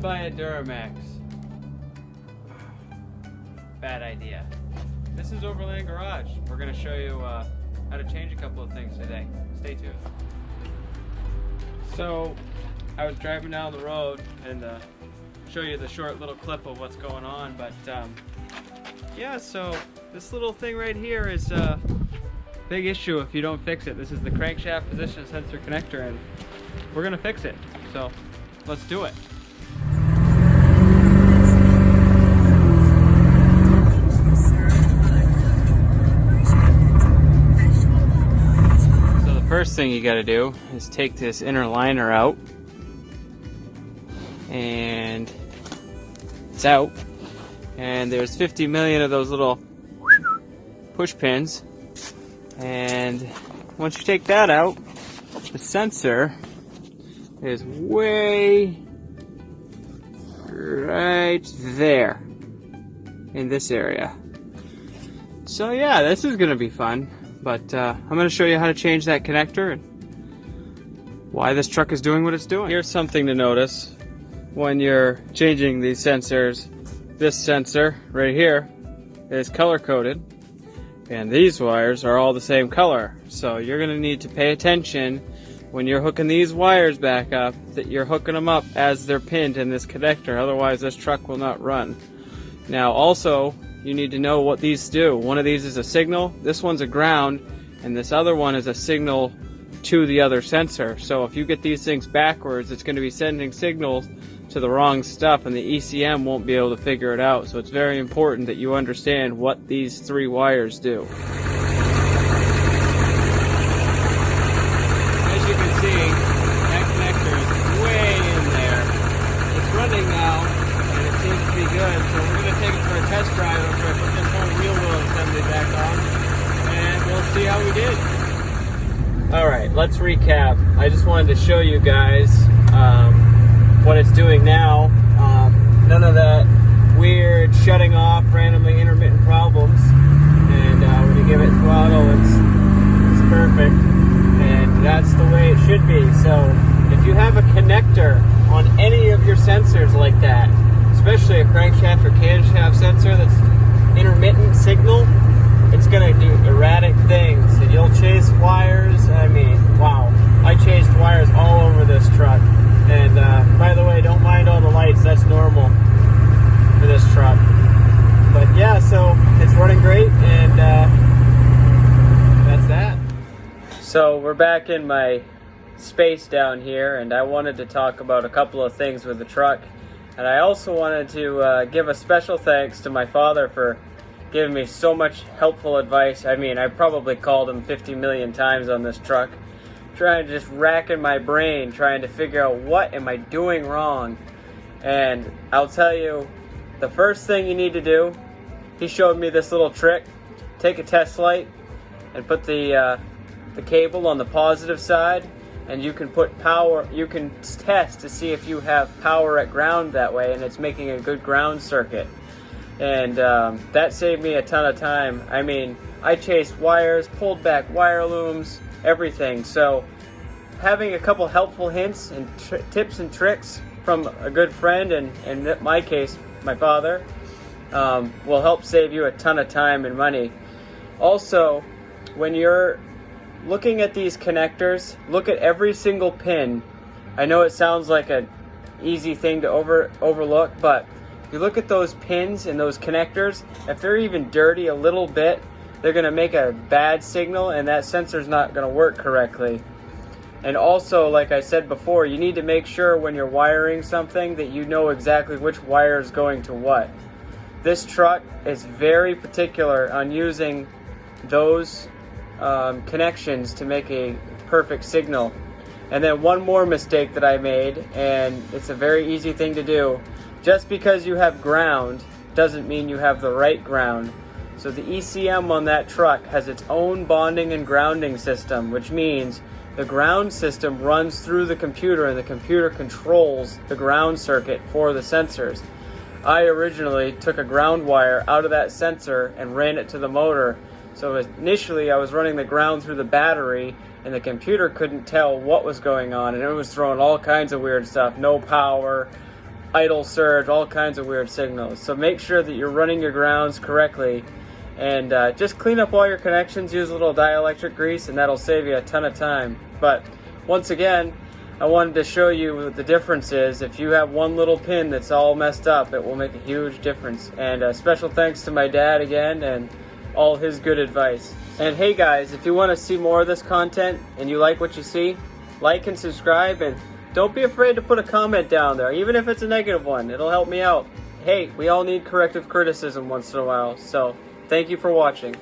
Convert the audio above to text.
buy a Duramax. Bad idea. This is Overland Garage. We're going to show you how to change a couple of things today. Stay tuned. So, I was driving down the road and show you the short little clip of what's going on, but yeah, so this little thing right here is a big issue if you don't fix it. This is the crankshaft position sensor connector, and we're going to fix it. So, let's do it. First thing you got to do is take this inner liner out, and it's out, and there's 50 million of those little push pins, and once you take that out, the sensor is way right there in this area. So yeah, this is gonna be fun. But I'm going to show you how to change that connector and why this truck is doing what it's doing. Here's something to notice when you're changing these sensors. This sensor right here is color coded, and these wires are all the same color. So you're going to need to pay attention when you're hooking these wires back up, that you're hooking them up as they're pinned in this connector. Otherwise this truck will not run. Now also, you need to know what these do. One of these is a signal, this one's a ground, and this other one is a signal to the other sensor. So if you get these things backwards, it's going to be sending signals to the wrong stuff, and the ECM won't be able to figure it out. So it's very important that you understand what these three wires do. As you can see, that connector is way in there. It's running now, and it seems to be good. So we're going to take it for a test drive after I put this whole wheel assembly back on, and we'll see how we did. Alright, let's recap. I just wanted to show you guys what it's doing now. None of that weird shutting off, randomly intermittent problems. And when you give it throttle, it's perfect. And that's the way it should be. So if you have a connector on any of your sensors like that, especially a crankshaft or camshaft sensor that's intermittent signal, it's going to do erratic things, and you'll chase wires. I mean, wow, I chased wires all over this truck. And by the way, don't mind all the lights, that's normal for this truck. But yeah, so it's running great, and that's that. So we're back in my space down here, and I wanted to talk about a couple of things with the truck. And I also wanted to give a special thanks to my father for giving me so much helpful advice. I mean, I probably called him 50 million times on this truck, trying to just racking my brain, trying to figure out what am I doing wrong. And I'll tell you, the first thing you need to do, he showed me this little trick. Take a test light and put the cable on the positive side, and you can put power, you can test to see if you have power at ground that way, and it's making a good ground circuit. And that saved me a ton of time. I mean, I chased wires, pulled back wire looms, everything. So having a couple helpful hints and tips and tricks from a good friend, and in my case, my father, will help save you a ton of time and money. Also, when you're looking at these connectors, look at every single pin. I know it sounds like an easy thing to overlook, but if you look at those pins and those connectors, if they're even dirty a little bit, they're going to make a bad signal, and that sensor's not going to work correctly. And also, like I said before, you need to make sure when you're wiring something that you know exactly which wire is going to what. This truck is very particular on using those connections to make a perfect signal. And then one more mistake that I made, and it's a very easy thing to do. Just because you have ground doesn't mean you have the right ground. So the ECM on that truck has its own bonding and grounding system, which means the ground system runs through the computer, and the computer controls the ground circuit for the sensors. I originally took a ground wire out of that sensor and ran it to the motor. So initially I was running the ground through the battery, and the computer couldn't tell what was going on, and it was throwing all kinds of weird stuff. No power, idle surge, all kinds of weird signals. So make sure that you're running your grounds correctly, and just clean up all your connections, use a little dielectric grease, and that'll save you a ton of time. But once again, I wanted to show you what the difference is. If you have one little pin that's all messed up, it will make a huge difference. And special thanks to my dad again and all his good advice. And hey guys, if you want to see more of this content and you like what you see, like and subscribe, and don't be afraid to put a comment down there, even if it's a negative one. It'll help me out. Hey, we all need corrective criticism once in a while. So thank you for watching.